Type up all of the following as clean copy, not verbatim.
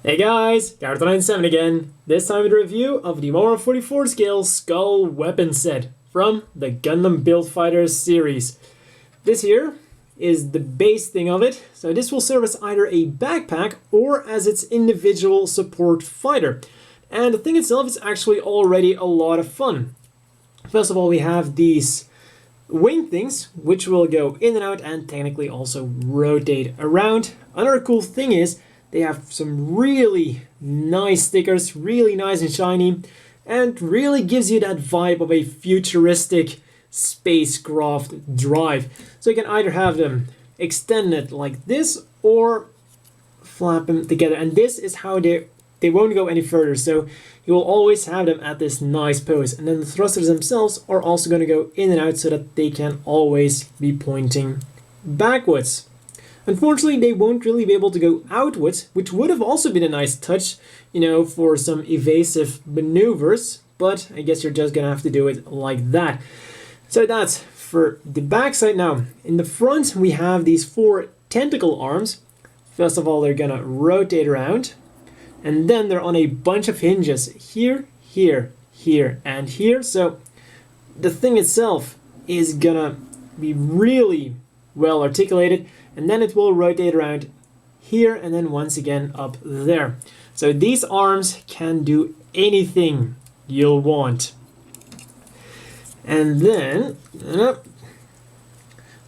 Hey guys, Gareth97 again, this time with a review of the 144 scale Skull weapon set from the Gundam Build Fighters series. This here is the base thing of it, so this will serve as either a backpack or as its individual support fighter. And the thing itself is actually already a lot of fun. First of all, we have these wing things, which will go in and out and technically also rotate around. Another cool thing is they have some really nice stickers, really nice and shiny, and really gives you that vibe of a futuristic spacecraft drive. So you can either have them extended like this or flap them together. And this is how they won't go any further. So you will always have them at this nice pose. And then the thrusters themselves are also going to go in and out so that they can always be pointing backwards. Unfortunately, they won't really be able to go outwards, which would have also been a nice touch, for some evasive maneuvers, but I guess you're just gonna have to do it like that. So that's for the backside. Now, in the front, we have these 4 tentacle arms. First of all, they're gonna rotate around, and then they're on a bunch of hinges here, here, here, and here. So the thing itself is gonna be really well articulated, and then it will rotate around here and then once again up there. So these arms can do anything you'll want. And then,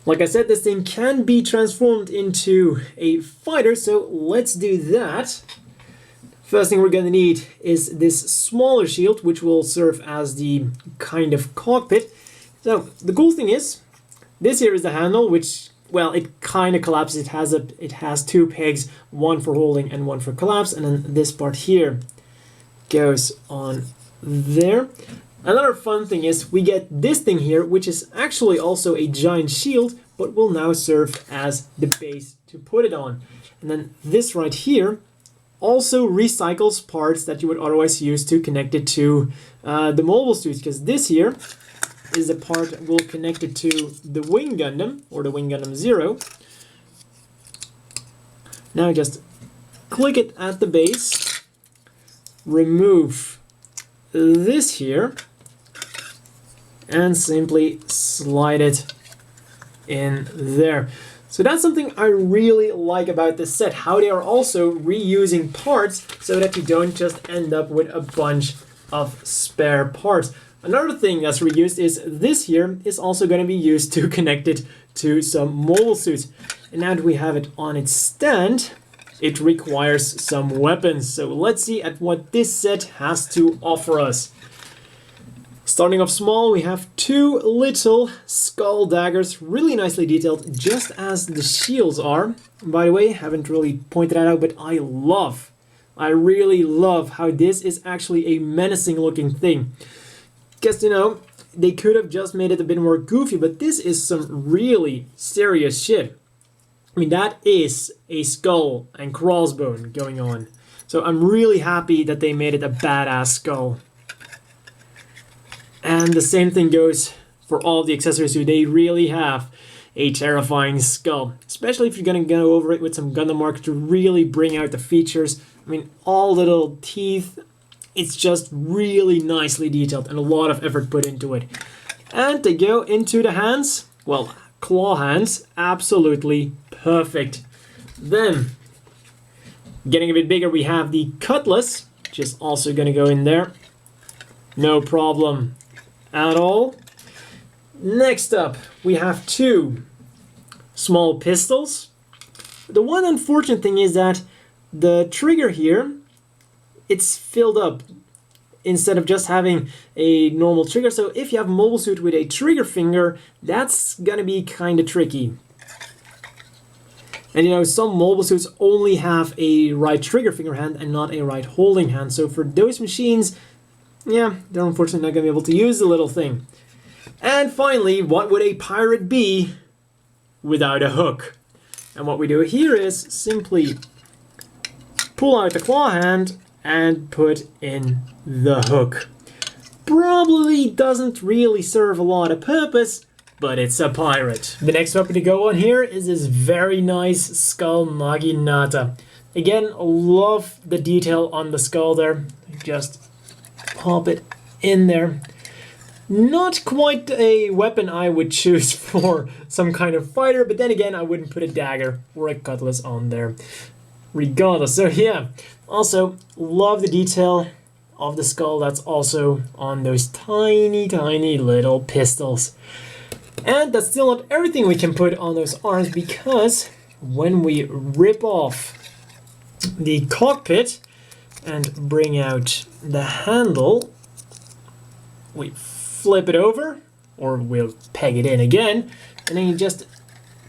like I said, this thing can be transformed into a fighter, so let's do that. First thing we're going to need is this smaller shield, which will serve as the kind of cockpit. So the cool thing is, this here is the handle, which, well, it kind of collapses. It has 2 pegs, one for holding and one for collapse, and then this part here goes on there. Another fun thing is we get this thing here, which is actually also a giant shield, but will now serve as the base to put it on. And then this right here also recycles parts that you would otherwise use to connect it to the mobile suits, because this here is the part that will connect it to the Wing Gundam, or the Wing Gundam Zero. Now just click it at the base, remove this here, and simply slide it in there. So that's something I really like about this set, how they are also reusing parts so that you don't just end up with a bunch of spare parts. Another thing that's reused is this here is also going to be used to connect it to some mobile suits. And now that we have it on its stand, it requires some weapons. So let's see at what this set has to offer us. Starting off small, we have 2 little skull daggers, really nicely detailed, just as the shields are. And by the way, haven't really pointed that out, but I really love how this is actually a menacing looking thing. Guess, they could have just made it a bit more goofy, but this is some really serious shit. I mean, that is a skull and crossbone going on. So I'm really happy that they made it a badass skull. And the same thing goes for all the accessories too. They really have a terrifying skull, especially if you're going to go over it with some Gundam mark to really bring out the features. I mean, all little teeth. It's just really nicely detailed and a lot of effort put into it. And to go into the hands, well, claw hands, absolutely perfect. Then, getting a bit bigger, we have the Cutlass, which is also going to go in there. No problem at all. Next up, we have 2 small pistols. The one unfortunate thing is that the trigger here, it's filled up instead of just having a normal trigger. So if you have a mobile suit with a trigger finger, that's gonna be kind of tricky. And some mobile suits only have a right trigger finger hand and not a right holding hand. So for those machines, yeah, they're unfortunately not gonna be able to use the little thing. And finally, what would a pirate be without a hook? And what we do here is simply pull out the claw hand and put in the hook. Probably doesn't really serve a lot of purpose, but it's a pirate. The next weapon to go on here is this very nice skull Naginata. Again, love the detail on the skull there. Just pop it in there. Not quite a weapon I would choose for some kind of fighter, but then again, I wouldn't put a dagger or a cutlass on there regardless. So yeah, also love the detail of the skull that's also on those tiny, tiny little pistols. And that's still not everything we can put on those arms, because when we rip off the cockpit and bring out the handle, we flip it over, or we'll peg it in again, and then you just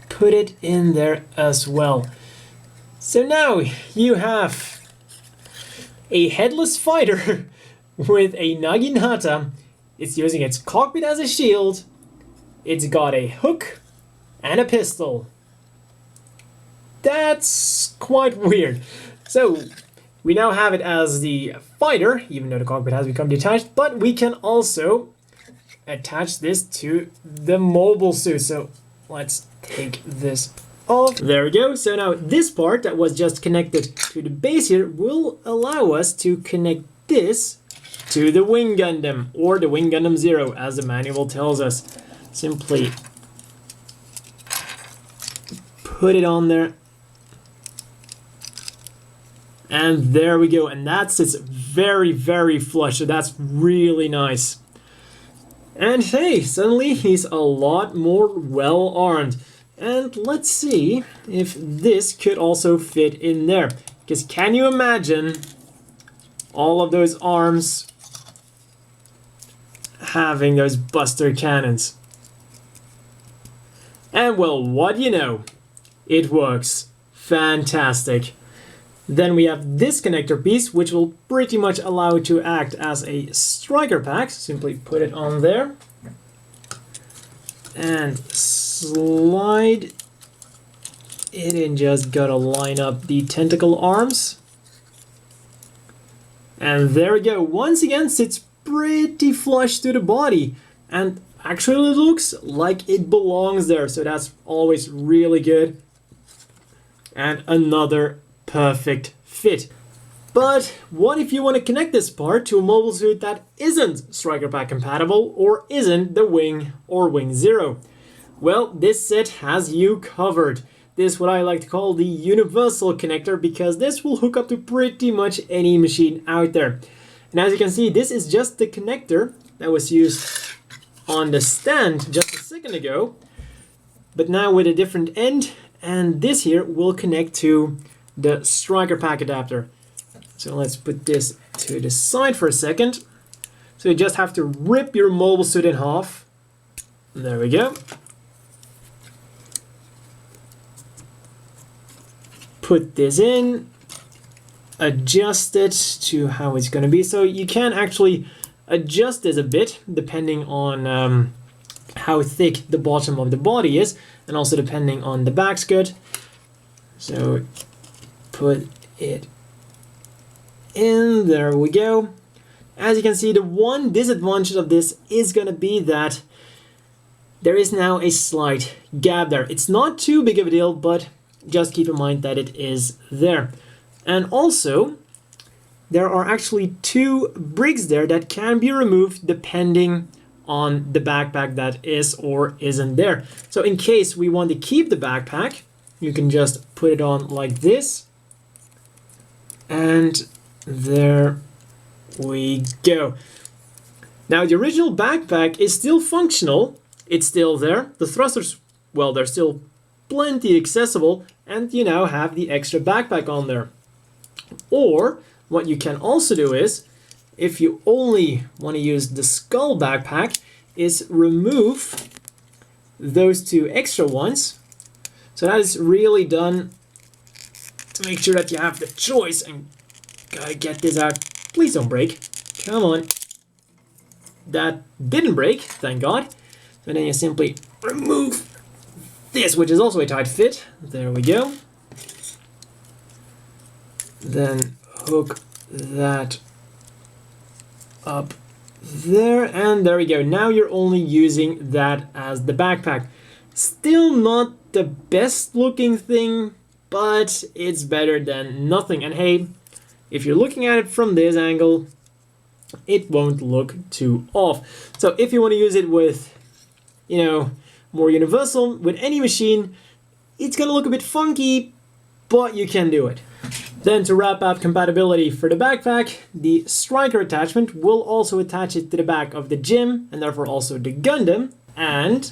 put it in there as well. So now you have a headless fighter with a Naginata. It's using its cockpit as a shield. It's got a hook and a pistol. That's quite weird. So we now have it as the fighter, even though the cockpit has become detached, but we can also attach this to the mobile suit. So let's take this off. There we go. So now this part that was just connected to the base here will allow us to connect this to the Wing Gundam, or the Wing Gundam Zero, as the manual tells us. Simply put it on there. And there we go. And that sits very, very flush. So that's really nice. And hey, suddenly he's a lot more well armed. And let's see if this could also fit in there. Because can you imagine all of those arms having those buster cannons? And well, what do you know? It works. Fantastic. Then we have this connector piece, which will pretty much allow it to act as a striker pack. Simply put it on there. And slide it in. Just gotta line up the tentacle arms. And there we go. Once again, sits pretty flush to the body. And actually looks like it belongs there. So that's always really good. And another perfect fit. But what if you want to connect this part to a mobile suit that isn't Striker Pack compatible, or isn't the Wing or Wing Zero? Well, this set has you covered. This is what I like to call the universal connector, because this will hook up to pretty much any machine out there. And as you can see, this is just the connector that was used on the stand just a second ago, but now with a different end, and this here will connect to the Striker Pack adapter. So let's put this to the side for a second. So you just have to rip your mobile suit in half. There we go. Put this in, adjust it to how it's going to be. So you can actually adjust this a bit depending on how thick the bottom of the body is, and also depending on the back skirt. So put it in, there we go. As you can see, the one disadvantage of this is going to be that there is now a slight gap there. It's not too big of a deal, but just keep in mind that it is there. And also, there are actually two brigs there that can be removed depending on the backpack that is or isn't there. So in case we want to keep the backpack, you can just put it on like this. And there we go. Now the original backpack is still functional. It's still there. The thrusters, well, they're still plenty accessible, and you now have the extra backpack on there. Or what you can also do is, if you only want to use the skull backpack, is remove those two extra ones. So that is really done to make sure that you have the choice. And gotta get this out. Please don't break. Come on. That didn't break, thank God. So then you simply remove this, which is also a tight fit. There we go. Then hook that up there, and there we go. Now you're only using that as the backpack. Still not the best looking thing, but it's better than nothing. And hey, if you're looking at it from this angle, it won't look too off. So if you want to use it with, you know, more universal, with any machine, it's gonna look a bit funky, but you can do it. Then to wrap up compatibility for the backpack, the striker attachment will also attach it to the back of the Gym, and therefore also the Gundam, and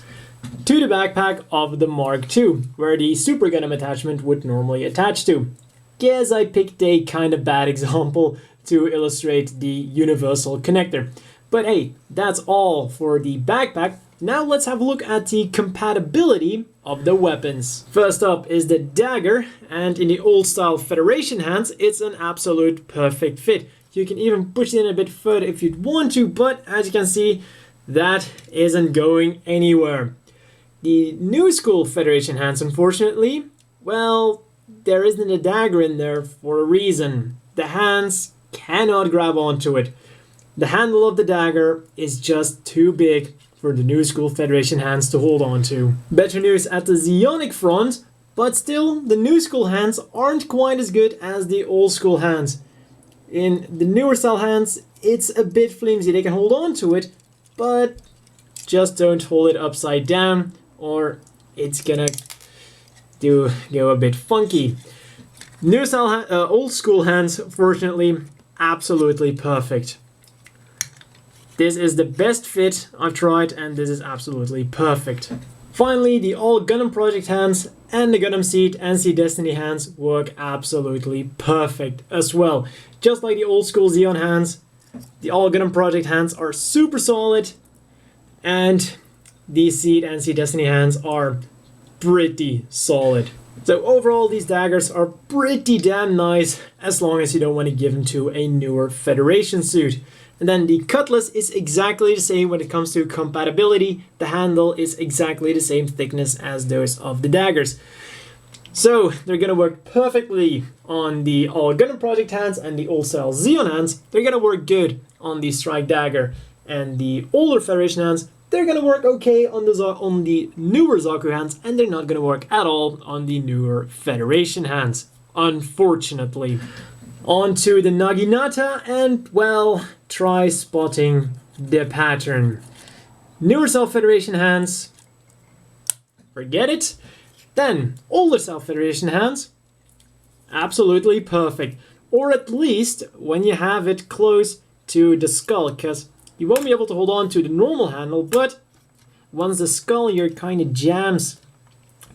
to the backpack of the Mark II, where the Super Gundam attachment would normally attach to. Guess I picked a kind of bad example to illustrate the universal connector. But hey, that's all for the backpack. Now let's have a look at the compatibility of the weapons. First up is the Dagger, and in the old style Federation hands, it's an absolute perfect fit. You can even push it in a bit further if you'd want to, but as you can see, that isn't going anywhere. The new school Federation hands, unfortunately, well, there isn't a dagger in there for a reason. The hands cannot grab onto it. The handle of the dagger is just too big for the new school Federation hands to hold on to. Better news at the Zeonic front, but still, the new school hands aren't quite as good as the old school hands. In the newer style hands, it's a bit flimsy. They can hold on to it, but just don't hold it upside down, or it's gonna go a bit funky. New style, old school hands, fortunately, absolutely perfect. This is the best fit I've tried, and this is absolutely perfect. Finally, the all Gundam Project hands and the Gundam Seed and Seed Destiny hands work absolutely perfect as well. Just like the old school Zeon hands, the all Gundam Project hands are super solid, and the Seed and Seed Destiny hands are pretty solid. So overall, these daggers are pretty damn nice, as long as you don't want to give them to a newer Federation suit. And then the Cutlass is exactly the same when it comes to compatibility. The handle is exactly the same thickness as those of the daggers. So they're gonna work perfectly on the all Gundam Project hands and the old style Zeon hands. They're gonna work good on the Strike Dagger, and the older Federation hands, they're gonna work okay on the newer Zaku hands, and they're not gonna work at all on the newer Federation hands, unfortunately. On to the Naginata, and well, try spotting the pattern. Newer Cell Federation hands, forget it. Then, older Cell Federation hands, absolutely perfect. Or at least when you have it close to the skull, because you won't be able to hold on to the normal handle, but once the skull here kind of jams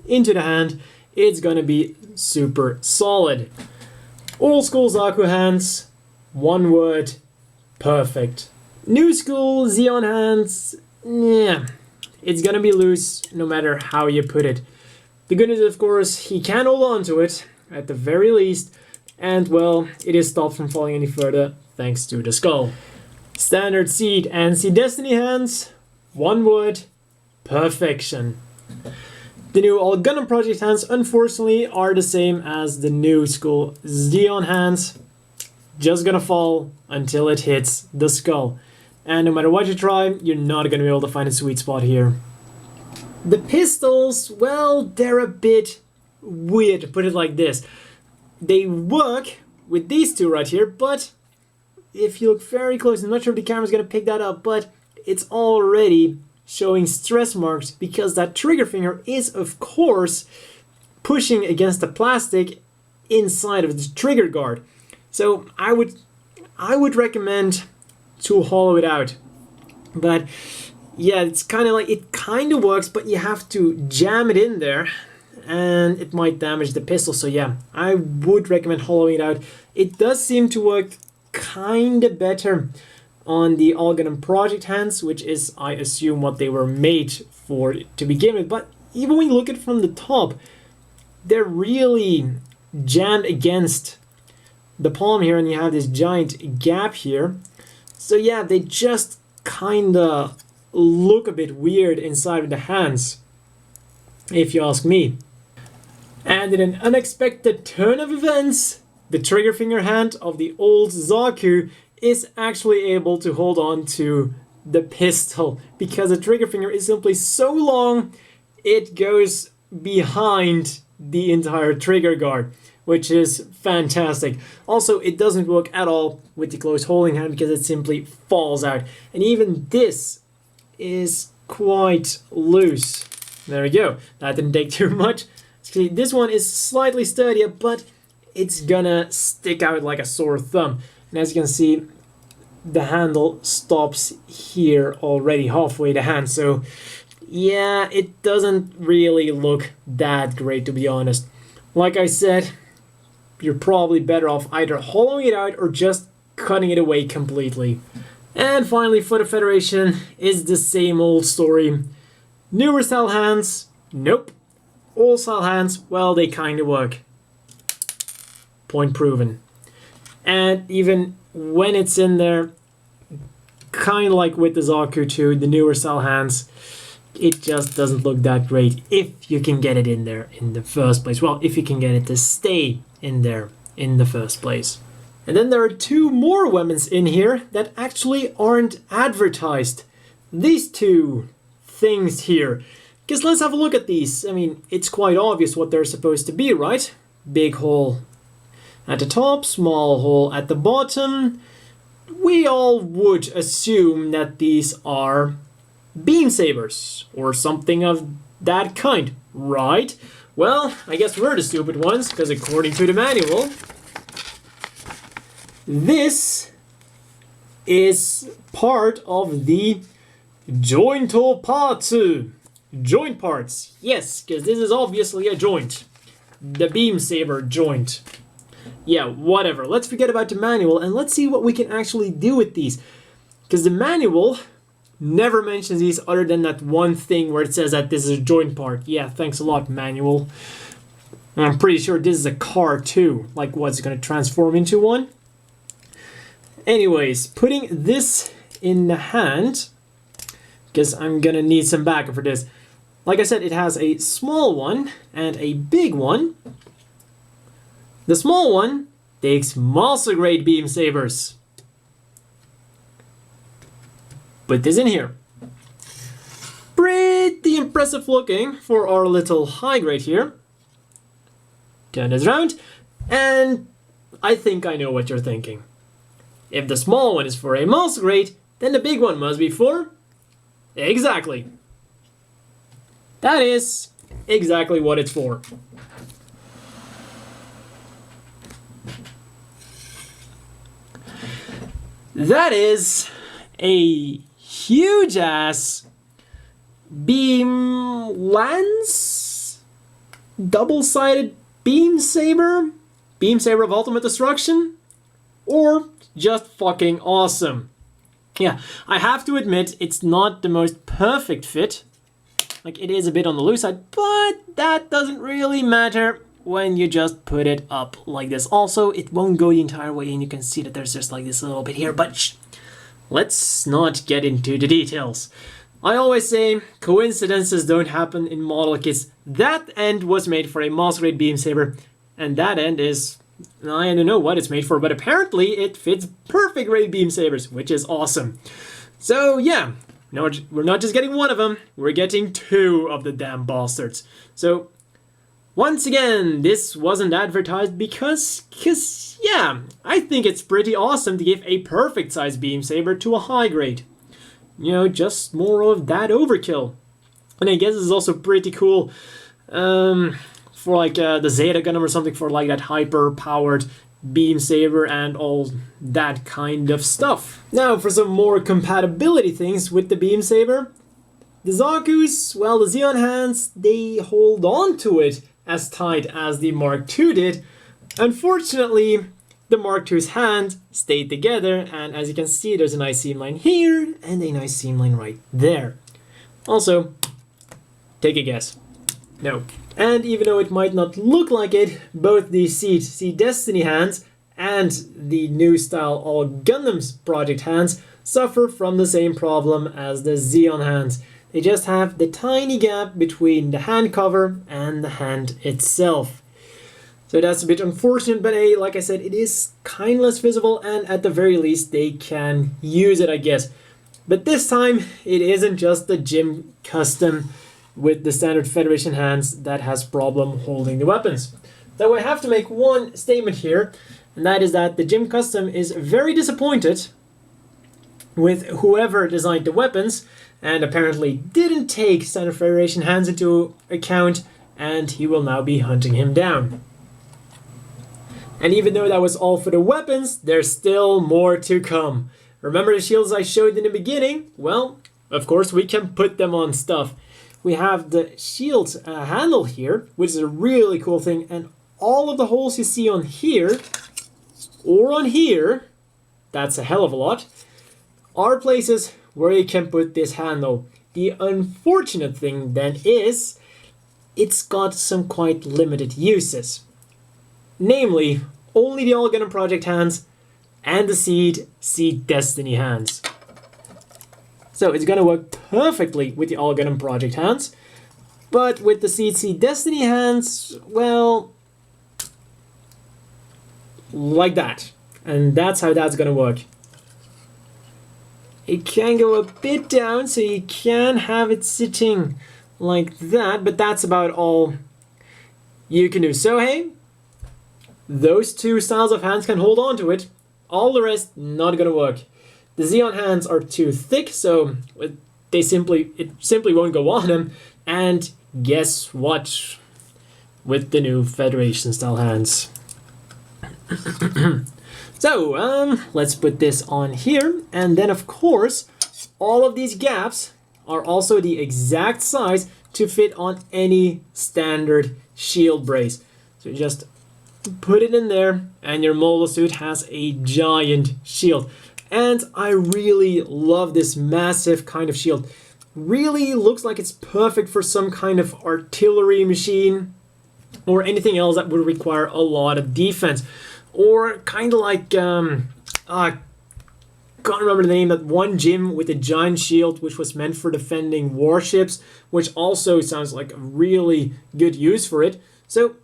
into the hand, it's gonna be super solid. Old school Zaku hands, one word, perfect. New school Zeon hands, yeah, it's gonna be loose no matter how you put it. The good news, of course, he can hold on to it, at the very least, and well, it is stopped from falling any further thanks to the skull. Standard Seed and Seed Destiny hands, one word, perfection. The new all Gundam Project hands, unfortunately, are the same as the new school Zeon hands. Just gonna fall until it hits the skull. And no matter what you try, you're not gonna be able to find a sweet spot here. The pistols, well, they're a bit weird, to put it like this. They work with these two right here, but if you look very close, I'm not sure if the camera's gonna pick that up, but it's already showing stress marks because that trigger finger is, of course, pushing against the plastic inside of the trigger guard. So I would recommend to hollow it out. But yeah, it's kind of like, it kind of works, but you have to jam it in there and it might damage the pistol. So yeah, I would recommend hollowing it out. It does seem to work kind of better on the all Gundam Project hands, which is, I assume, what they were made for to begin with. But even when you look at it from the top, they're really jammed against the palm here, and you have this giant gap here. So yeah, they just kinda look a bit weird inside of the hands, if you ask me. And in an unexpected turn of events, the trigger finger hand of the old Zaku is actually able to hold on to the pistol, because the trigger finger is simply so long, it goes behind the entire trigger guard, which is fantastic. Also, it doesn't work at all with the close holding hand because it simply falls out. And even this is quite loose. There we go. That didn't take too much. See, this one is slightly sturdier, but it's gonna stick out like a sore thumb. And as you can see, the handle stops here already, halfway the hand. So yeah, it doesn't really look that great, to be honest. Like I said, you're probably better off either hollowing it out or just cutting it away completely. And finally, for the Federation, is the same old story. Newer style hands, nope. Old style hands, well, they kind of work. Point proven. And even when it's in there, kind of like with the Zaku 2, the newer style hands, it just doesn't look that great if you can get it in there in the first place. Well, if you can get it to stay in there in the first place. And then there are two more weapons in here that actually aren't advertised. These two things here. Because let's have a look at these. I mean, it's quite obvious what they're supposed to be, right? Big hole at the top, small hole at the bottom. We all would assume that these are beam sabers or something of that kind, right? Well, I guess we're the stupid ones, because according to the manual, this is part of the joint parts. Joint parts, yes, because this is obviously a joint. The beam saber joint. Yeah, whatever. Let's forget about the manual and let's see what we can actually do with these. Because the manual never mentions these other than that one thing where it says that this is a joint part. Yeah, thanks a lot, manual. And I'm pretty sure this is a car too. Like, what's it going to transform into one? Anyways, putting this in the hand, because I'm going to need some backup for this. Like I said, it has a small one and a big one. The small one takes monster grade beam sabers. Put this in here. Pretty impressive looking for our little high grade here. Turn this around, and I think I know what you're thinking. If the small one is for a monster grade, then the big one must be for... Exactly. That is exactly what it's for. That is a huge ass beam lance, double-sided beam saber of ultimate destruction, or just fucking awesome. Yeah, I have to admit it's not the most perfect fit. Like, it is a bit on the loose side, but that doesn't really matter when you just put it up like this. Also, it won't go the entire way, and you can see that there's just like this little bit here, but let's not get into the details. I always say coincidences don't happen in model kits. That end was made for a monster grade beam saber, and that end is, I don't know what it's made for, but apparently it fits perfect grade beam sabers, which is awesome. So yeah, no, we're not just getting one of them, we're getting two of the damn bastards. So once again, this wasn't advertised because yeah, I think it's pretty awesome to give a perfect size beam saber to a high grade. You know, just more of that overkill. And I guess it's also pretty cool for like the Zeta Gundam or something, for like that hyper powered beam saber and all that kind of stuff. Now for some more compatibility things with the beam saber. The Zaku's, well, the Xeon hands, they hold on to it as tight as the Mark II did. Unfortunately, the Mark II's hand stayed together, and as you can see, there's a nice seam line here and a nice seam line right there. Also, take a guess. No. And even though it might not look like it, both the Seed Destiny hands and the new style All Gundams project hands suffer from the same problem as the Xeon hands. They just have the tiny gap between the hand cover and the hand itself. So that's a bit unfortunate, but hey, like I said, it is kind of less visible, and at the very least they can use it, I guess. But this time, it isn't just the gym custom with the standard Federation hands that has problem holding the weapons. Though I have to make one statement here, and that is that the Gym Custom is very disappointed with whoever designed the weapons, and apparently didn't take standard Federation hands into account, and he will now be hunting him down. And even though that was all for the weapons, there's still more to come. Remember the shields I showed in the beginning? Well, of course we can put them on stuff. We have the shield handle here, which is a really cool thing, and all of the holes you see on here, or on here, that's a hell of a lot, are places where you can put this handle. The unfortunate thing then is, it's got some quite limited uses. Namely, only the All Gundam Project hands and the Seed Destiny hands. So it's gonna work perfectly with the All Gundam Project hands, but with the Seed Destiny hands, well, like that. And that's how that's gonna work. It can go a bit down, so you can have it sitting like that, but that's about all you can do. So hey, those two styles of hands can hold on to it. All the rest, not gonna work. The Zeon hands are too thick, so it simply won't go on them. And guess what? With the new Federation style hands. So, let's put this on here, and then of course, all of these gaps are also the exact size to fit on any standard shield brace. So just put it in there, and your mobile suit has a giant shield. And I really love this massive kind of shield. Really looks like it's perfect for some kind of artillery machine, or anything else that would require a lot of defense. Or kind of like, I can't remember the name, that one gym with a giant shield which was meant for defending warships, which also sounds like a really good use for it. So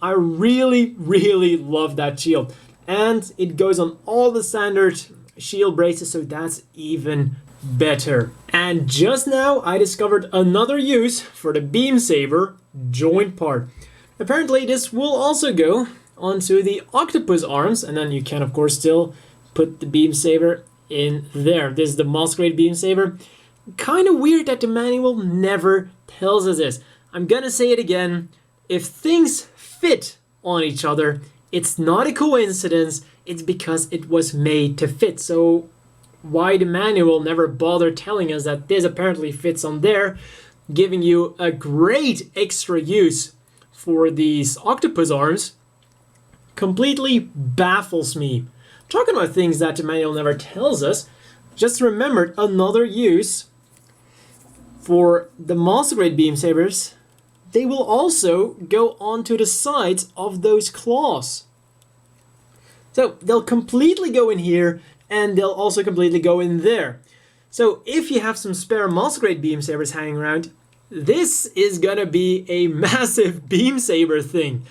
I really, really love that shield. And it goes on all the standard shield braces, so that's even better. And just now I discovered another use for the beam saber joint part. Apparently this will also go onto the octopus arms, and then you can of course still put the beam saber in there. This is the Masquerade beam saber. Kind of weird that the manual never tells us this. I'm gonna say it again. If things fit on each other, it's not a coincidence, it's because it was made to fit. So why the manual never bothered telling us that this apparently fits on there, giving you a great extra use for these octopus arms, completely baffles me. Talking about things that the manual never tells us, just remembered another use for the Masquerade beam sabers. They will also go onto the sides of those claws. So they'll completely go in here, and they'll also completely go in there. So if you have some spare Masquerade beam sabers hanging around, this is gonna be a massive beam saber thing.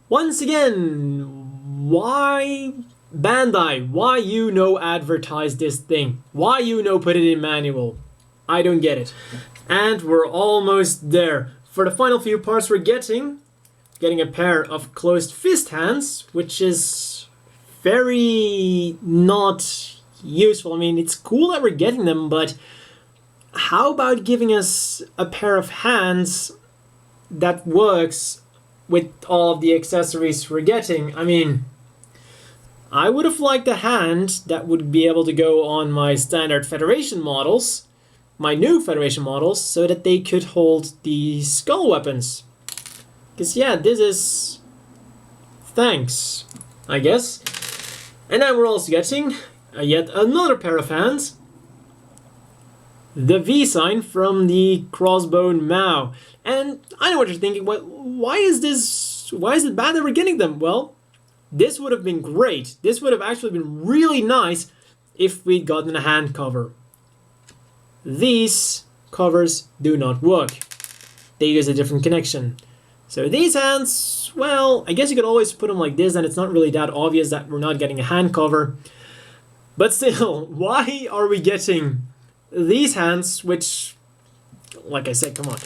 Once again, why Bandai? Why you no advertise this thing? Why you no put it in manual? I don't get it. And we're almost there. For the final few parts we're getting a pair of closed fist hands, which is very not useful. I mean, it's cool that we're getting them, but how about giving us a pair of hands that works with all of the accessories we're getting? I mean, I would have liked a hand that would be able to go on my standard Federation models, my new Federation models, so that they could hold the skull weapons. Because yeah, this is... thanks, I guess. And then we're also getting yet another pair of hands. The V sign from the Crossbone Mao. And I know what you're thinking, why is it bad that we're getting them? Well, this would have been great. This would have actually been really nice if we'd gotten a hand cover. These covers do not work. They use a different connection. So these hands, well, I guess you could always put them like this, and it's not really that obvious that we're not getting a hand cover. But still, why are we getting these hands, which like I said, come on.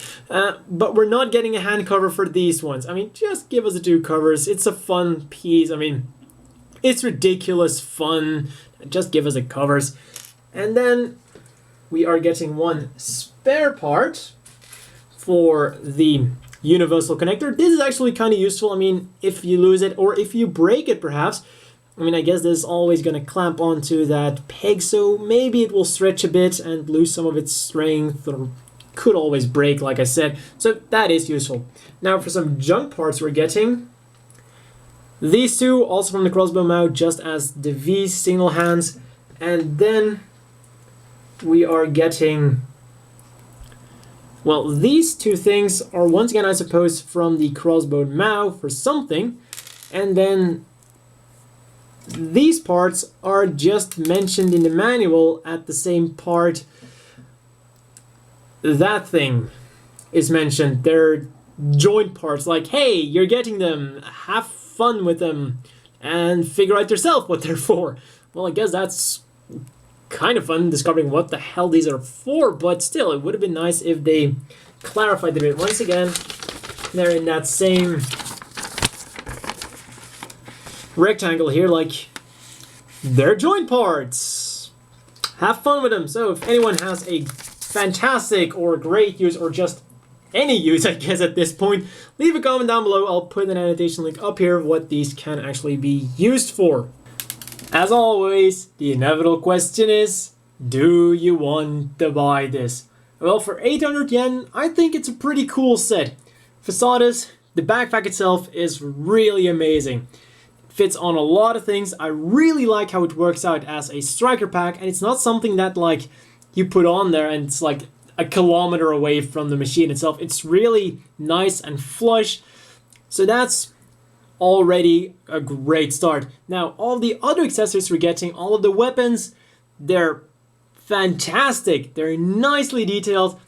But we're not getting a hand cover for these ones. I mean, just give us the 2 covers. It's a fun piece. I mean, it's ridiculous fun. Just give us the covers. And then we are getting 1 spare part for the universal connector. This is actually kind of useful. I mean, if you lose it or if you break it perhaps, I mean, I guess this is always going to clamp onto that peg, so maybe it will stretch a bit and lose some of its strength, or could always break, like I said. So that is useful. Now for some junk parts, we're getting these 2, also from the crossbow mount, just as the V signal hands. And then we are getting, well, these 2 things are once again, I suppose, from the crossbow mount for something. And then these parts are just mentioned in the manual at the same part that thing is mentioned. They're joint parts, like, hey, you're getting them, have fun with them, and figure out yourself what they're for. Well, I guess that's kind of fun, discovering what the hell these are for, but still, it would have been nice if they clarified a bit. Once again, they're in that same rectangle here, like, they're joint parts. Have fun with them. So if anyone has a fantastic or great use, or just any use, I guess at this point, leave a comment down below. I'll put an annotation link up here of what these can actually be used for. As always, the inevitable question is, do you want to buy this? Well, for 800 yen, I think it's a pretty cool set. Facades, the backpack itself is really amazing. Fits on a lot of things. I really like how it works out as a striker pack, and it's not something that like you put on there and it's like a kilometer away from the machine itself. It's really nice and flush, so that's already a great start. Now all the other accessories we're getting, all of the weapons, they're fantastic. They're nicely detailed,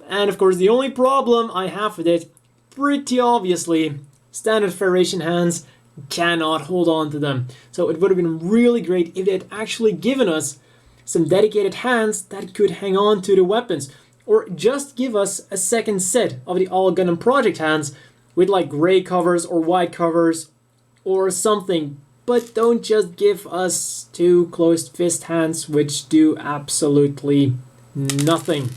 and of course the only problem I have with it, pretty obviously, standard Federation hands cannot hold on to them. So it would have been really great if they had actually given us some dedicated hands that could hang on to the weapons, or just give us a second set of the All Gundam Project hands with like gray covers or white covers or something, but don't just give us 2 closed fist hands which do absolutely nothing.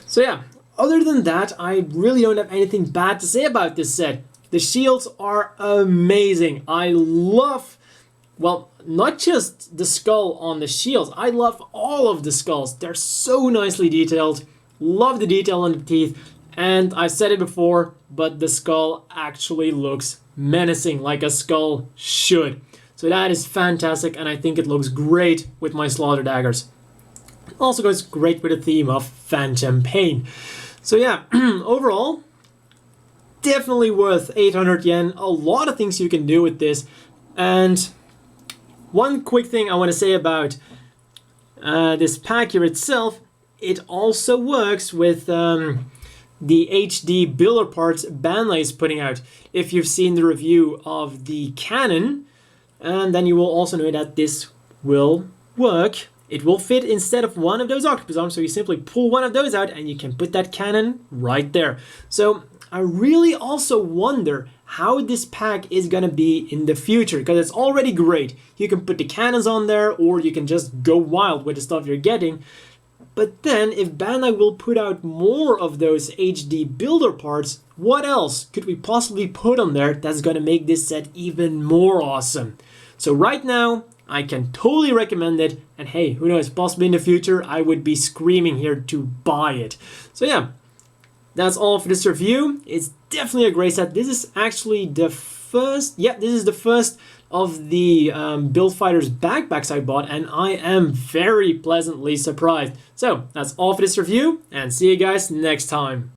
So yeah, other than that, I really don't have anything bad to say about this set. The shields are amazing. I love, well, not just the skull on the shields. I love all of the skulls. They're so nicely detailed. Love the detail on the teeth. And I said it before, but the skull actually looks menacing, like a skull should. So that is fantastic, and I think it looks great with my slaughter daggers. Also goes great with the theme of Phantom Pain. So yeah, overall, definitely worth 800 yen. A lot of things you can do with this. And one quick thing I want to say about this pack here itself, it also works with the HD builder parts Bandai is putting out. If you've seen the review of the cannon, and then you will also know that this will work. It will fit instead of one of those octopus arms, so you simply pull one of those out and you can put that cannon right there. So I really also wonder how this pack is gonna be in the future, because it's already great. You can put the cannons on there, or you can just go wild with the stuff you're getting. But then, if Bandai will put out more of those HD builder parts, what else could we possibly put on there that's gonna make this set even more awesome? So right now, I can totally recommend it, and hey, who knows, possibly in the future I would be screaming here to buy it. So yeah, that's all for this review. It's definitely a great set. This is actually the first, this is the first of the Build Fighters backpacks I bought, and I am very pleasantly surprised. So that's all for this review, and see you guys next time.